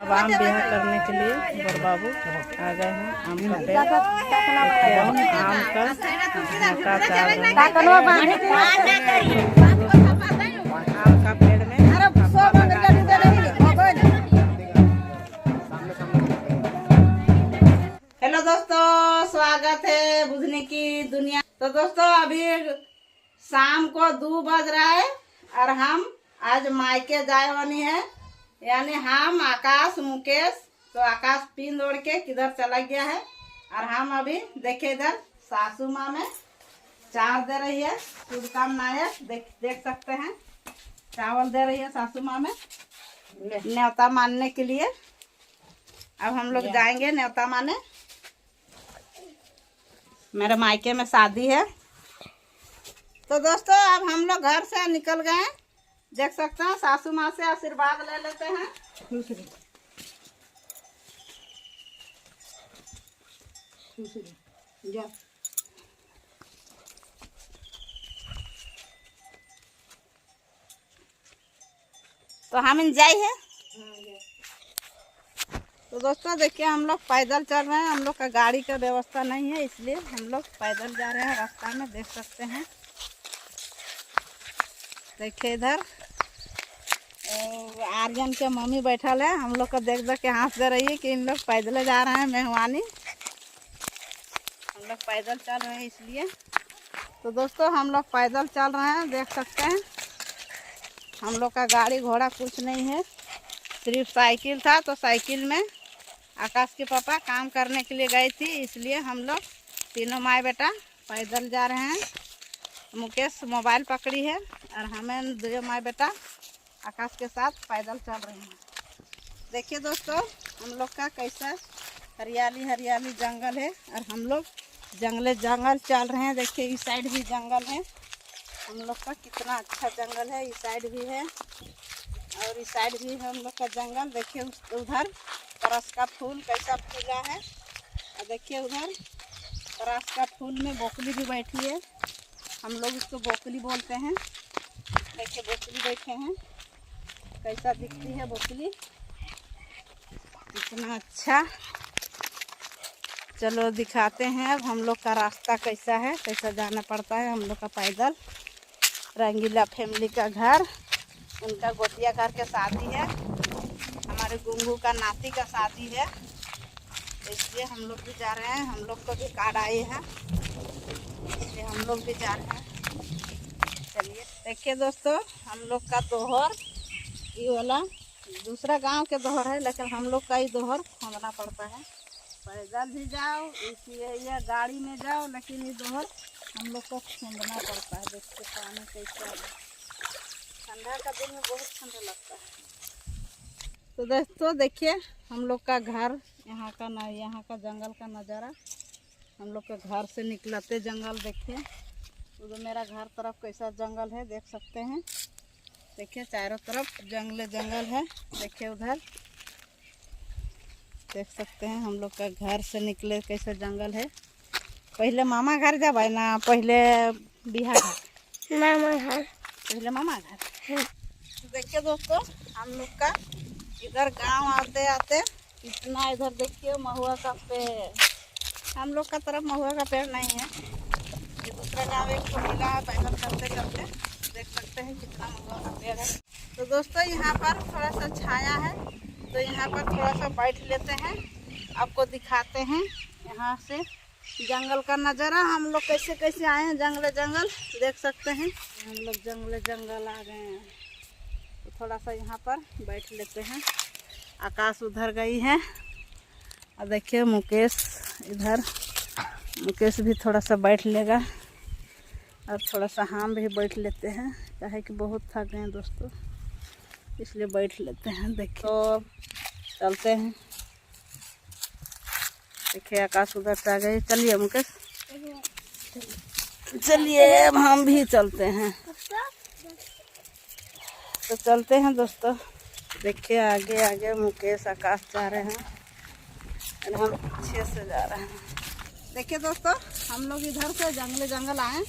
अब आम ब्याह करने के लिए बड़ बाबू आ गए हैं। आम का पेड़ आम का आम का पेड़ में हेलो दोस्तों, स्वागत है बुझने की दुनिया। तो दोस्तों अभी शाम को 2 बज रहा है और हम आज मायके जाए वाली है, यानी हम आकाश मुकेश। तो आकाश पिन ओढ़ के किधर चला गया है और हम अभी देखे इधर सासू माँ में चावल दे रही है। शुभकामनाएं देख सकते हैं, चावल दे रही है सासू माँ में न्योता मानने के लिए। अब हम लोग जाएंगे न्योता माने। मेरे मायके में शादी है। तो दोस्तों अब हम लोग घर से निकल गए हैं, देख सकते हैं। सासू माँ से आशीर्वाद ले लेते हैं। तो हम जाए हैं। तो दोस्तों देखिए हम लोग पैदल चल रहे हैं। हम लोग का गाड़ी का व्यवस्था नहीं है, इसलिए हम लोग पैदल जा रहे हैं। रास्ता में देख सकते हैं, देखिए इधर आर्यन के मम्मी बैठल है। हम लोग को देख देख के हंस दे रही है कि इन लोग पैदल जा रहे हैं। मेहमानी हम लोग पैदल चल रहे हैं इसलिए। तो दोस्तों हम लोग पैदल चल रहे हैं, देख सकते हैं। हम लोग का गाड़ी घोड़ा कुछ नहीं है, सिर्फ साइकिल था। तो साइकिल में आकाश के पापा काम करने के लिए गई थी, इसलिए हम लोग तीनों माँ बेटा पैदल जा रहे हैं। मुकेश मोबाइल पकड़ी है और हमें 2 माँ बेटा आकाश के साथ पैदल चल रहे हैं। देखिए दोस्तों हम लोग का कैसा हरियाली हरियाली जंगल है और हम लोग जंगल चल रहे हैं। देखिए इस साइड भी जंगल है। हम लोग का कितना अच्छा जंगल है। इस साइड भी है और इस साइड भी है हम लोग का जंगल। देखिए उधर तरस का फूल कैसा फूला है और देखिए उधर तरस का फूल में बोकली भी बैठी है। हम लोग इसको बोकली बोलते हैं। देखिए बोकली बैठे हैं, कैसा दिखती है बोकली, इतना अच्छा। चलो दिखाते हैं अब हम लोग का रास्ता कैसा है, कैसा जाना पड़ता है। हम लोग का पैदल रंगीला फैमिली का घर, उनका गोतिया घर के शादी है। हमारे गुंगू का नाती का शादी है, इसलिए हम लोग भी जा रहे हैं। हम लोग को भी कार्ड आए हैं, इसलिए हम लोग भी जा रहे हैं। चलिए देखिए दोस्तों हम लोग का दोहर ये वाला दूसरा गांव के दोहर है, लेकिन हम लोग का ही दोहर खोदना पड़ता है। पैदल भी जाओ इसलिए या गाड़ी में जाओ, लेकिन ये दोहर हम लोग को खोदना पड़ता है। देखते पानी कैसा है, ठंडा का दिन में बहुत ठंडा लगता है। तो दोस्तों देखिए हम लोग का घर, यहाँ का जंगल का नज़ारा। हम लोग के घर से निकलते जंगल देखिए, उधर मेरा घर तरफ कैसा जंगल है देख सकते हैं। देखिए चारों तरफ जंगल है। देखिए उधर देख सकते हैं हम लोग का घर से निकले कैसा जंगल है। पहले मामा घर जब है ना, पहले बिहार घर, मामा घर, पहले मामा घर। तो देखिए दोस्तों हम लोग का इधर गांव आते आते इतना इधर देखिए महुआ का पेड़। हम लोग का तरफ महुआ का पेड़ नहीं है, ये दूसरा गांव एक तो मिला है। पैदल चलते चलते देख सकते हैं कितना महुआ का पेड़ है। तो दोस्तों यहाँ पर थोड़ा सा छाया है, तो यहाँ पर थोड़ा सा बैठ लेते हैं, आपको दिखाते हैं यहाँ से जंगल का नज़ारा। हम लोग कैसे कैसे आए हैं जंगल देख सकते हैं। हम लोग जंगल आ गए हैं, तो थोड़ा सा यहाँ पर बैठ लेते हैं। आकाश उधर गई है और देखिए मुकेश इधर, मुकेश भी थोड़ा सा बैठ लेगा और थोड़ा सा हम भी बैठ लेते हैं, चाहे कि बहुत थक गए हैं दोस्तों, इसलिए बैठ लेते हैं। देखिए तो चलते हैं। देखिए आकाश उधर से आ गए। चलिए मुकेश, चलिए अब हम भी चलते हैं। तो चलते हैं दोस्तों। देखिए आगे आगे मुकेश आकाश जा रहे हैं और हम पीछे से जा रहे हैं। देखिए दोस्तों हम लोग इधर से जंगल आए,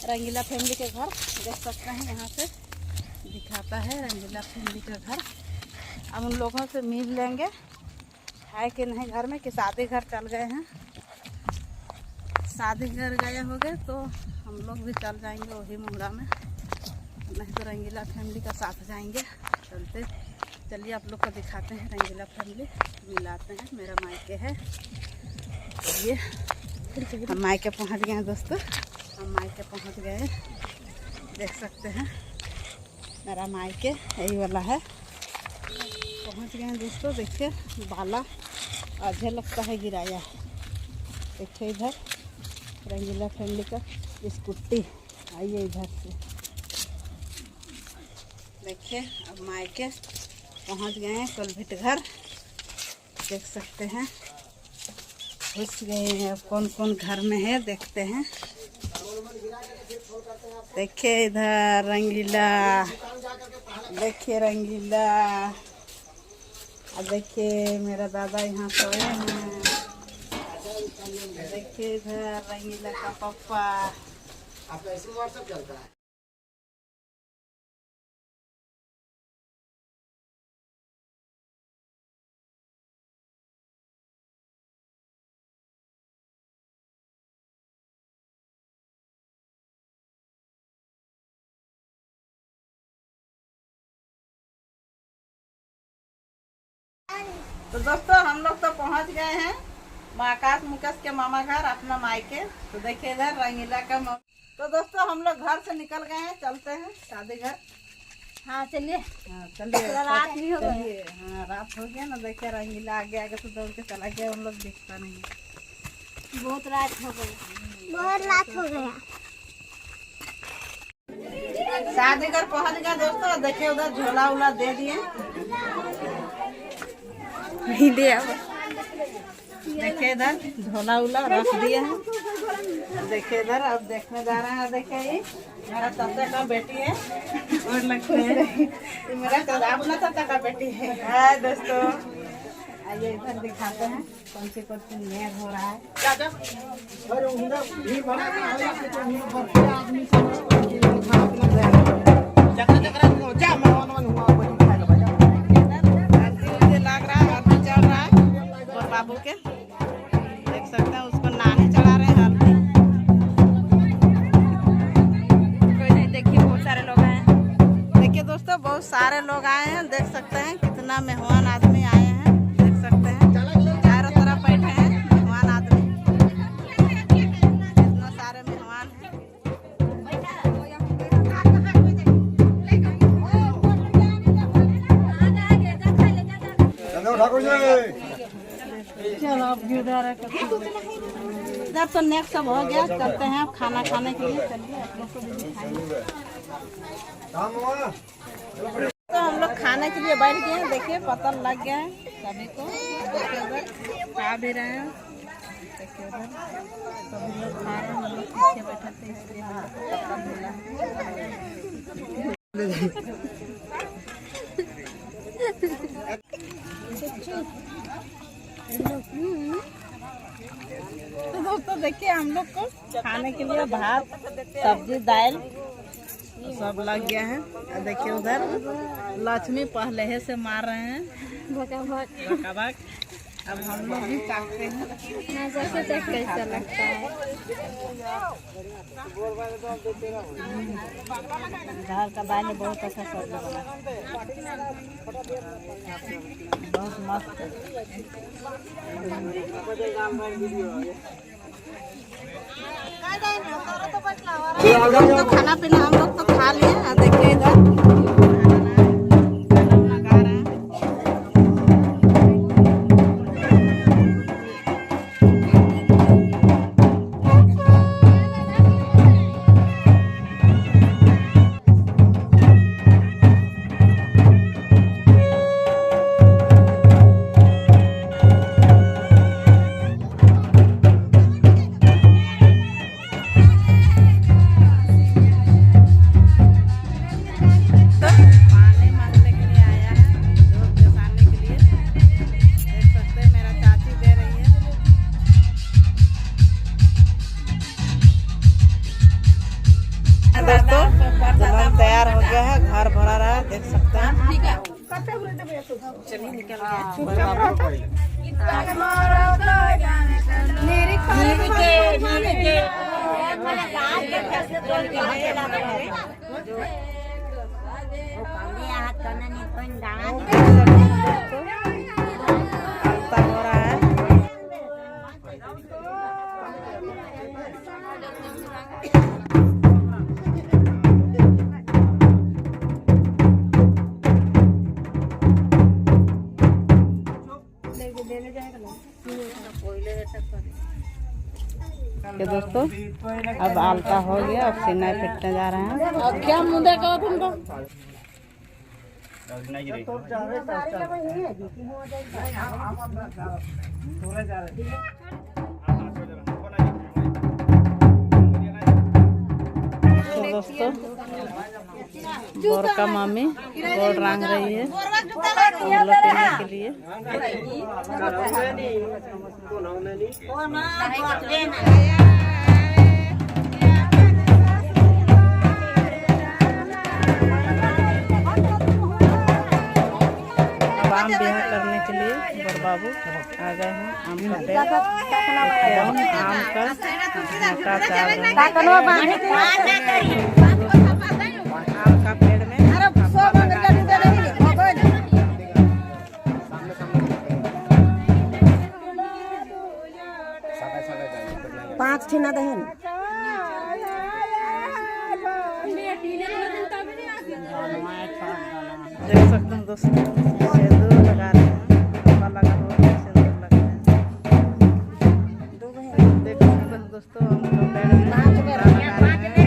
रंगीला फैमिली के घर देख सकते हैं। यहाँ से दिखाता है रंगीला फैमिली का घर। अब उन लोगों से मिल लेंगे है कि नहीं घर में, कि शादी घर चल गए हैं। शादी घर गए होंगे तो हम लोग भी चल जाएंगे वही मुंगड़ा में, नहीं तो रंगीला फैमिली का साथ जाएंगे। चलते चलिए आप लोग को दिखाते हैं रंगीला फैमिली, मिलाते हैं। मेरा मायके है ये, हम मायके पहुंच गए हैं दोस्तों, हम मायके पहुंच गए हैं। देख सकते हैं मेरा मायके यही वाला है, पहुंच गए हैं दोस्तों। देखिए बाला आधे लगता है गिराया है। देखिए इधर रंगीला फैमिली का स्कूटी, आइए इधर से। देखिए अब मायके पहुंच गए हैं कोलभिट घर, देख सकते हैं घुस गए हैं। अब कौन कौन घर में है देखते हैं। देखिए इधर रंगीला, देखिए रंगीला, अब देखिए मेरा दादा यहाँ सोए हैं। देखिए इधर रंगीला का पापा। आपका ऐसे व्हाट्सएप चलता है। तो दोस्तों हम लोग तो पहुंच गए हैं आकाश मुकेश के मामा घर, अपना मायके। तो देखिए इधर रंगीला का तो दोस्तों हम लोग घर से निकल गए हैं, चलते हैं शादी घर। हाँ चलिए, हाँ चलिए, रात भी हो गई। हाँ रात हो गया ना। देखिए रंगीला आगे आगे तो दौड़ के चला गया, उन लोग दिखता नहीं। बहुत रात हो गई, बहुत रात हो गया। शादी घर पहुंच गया दोस्तों। देखिए उधर झोला उला दे दिए, नहीं दिया। देखिए इधर झोला उला रख दिए हैं। देखिए इधर अब देखने जा रहे हैं। देखिए ये मेरा चाचा का बेटी है और लगता है मेरा अपना चाचा का बेटी है। हाय दोस्तों, आइए इधर दिखाते हैं कौन सी मेल हो रहा है। बाबू के देख सकते हैं, उसको नानी चढ़ा रहे हैं हल्दी। कोई नहीं, देखिए बहुत सारे लोग आए हैं। देखिए दोस्तों बहुत सारे लोग आए हैं, देख सकते हैं कितना मेहमान आदमी आए हैं। देख सकते हैं चारों तरफ बैठे हैं मेहमान आदमी, इतना सारे मेहमान हैं। चलो अब इधर तो नेक्स्ट सब हो गया, चलते हैं अब खाना खाने के लिए। चलिए आप लोग को भी दिखाएंगे। तो हम लोग खाने के लिए बैठ गए हैं। देखिए पता लग गया है सभी को। देखिए उधर खा भी रहे हैं। देखिए उधर सभी लोग खा रहे हैं, हम लोग पीछे बैठे थे इसलिए हम लोग को पता मिला। तो दोस्तों देखिए हम लोग को खाने के लिए भात सब्जी दाल सब लग गया है। देखिए उधर लक्ष्मी पहले से मार रहे हैं भकाभक। अब हम लोग भी काटते हैं। नजर से देख कैसा लगता है। दाल का दाल बहुत अच्छा सब्जी बना, बहुत मस्त। तो खाना पीना हम लोग तो खा लिए। देखिए इधर चलिए निकल के दोस्तों अब आलता हो गया। अब सीना फिटने जा रहे हैं। क्या मुंडे कहो तुमको दोस्तों बोर का मामी बोर रंग रही है पीने के लिए। आम ब्याह करने के लिए बोर बाबू आ गए हैं। आम का पेड़ आम का आम का पेड़ में 5 ठिना दहन देख सकते हैं दोस्तों सिंदूर लगा रहे हैं। लगा हुआ है सिंदूर लगा रहे हैं। देख सकते हैं दोस्तों हम लोग पेड़ में लगा रहे हैं।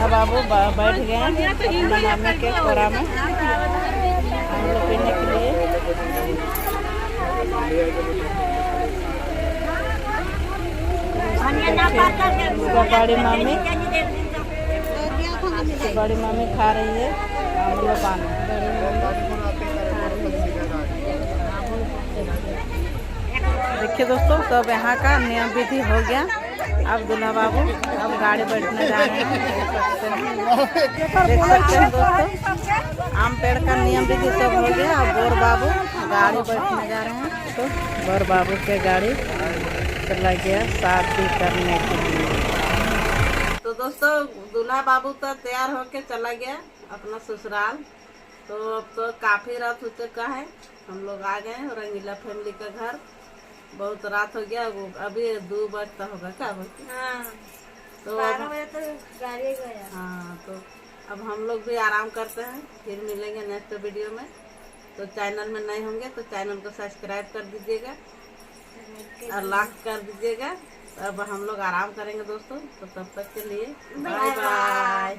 बाबू बैठ गए हैं अपना मामी के कोरा में हम लोग पीने के लिए। बड़ी मामी खा रही है हम लोग पानी। देखिए दोस्तों सब यहाँ का नियम विधि हो गया। अब दूल्हा बाबू अब गाड़ी बैठने जा रहे हैं। देख सकते हैं दोस्तों आम पेड़ का नियम विधि सब हो गया। अब बोर बाबू गाड़ी बैठने जा रहे हैं। तो बोर बाबू के गाड़ी चला गया शादी करने के लिए। तो दोस्तों दूल्हा बाबू तो तैयार होके चला गया अपना ससुराल। तो अब तो काफी रात हो चुका है। हम लोग आ गए हैं रंगीला फैमिली का घर। बहुत रात हो गया। अभी 2 बजता होगा क्या बोलते? हाँ। तो 12 बजे तो गाड़ी गया। हाँ तो अब हम लोग भी आराम करते हैं। फिर मिलेंगे नेक्स्ट वीडियो में। तो चैनल में नए होंगे तो चैनल को सब्सक्राइब कर दीजिएगा और लाइक कर दीजिएगा। अब हम लोग आराम करेंगे दोस्तों। तो तब तक के लिए बाय बाय।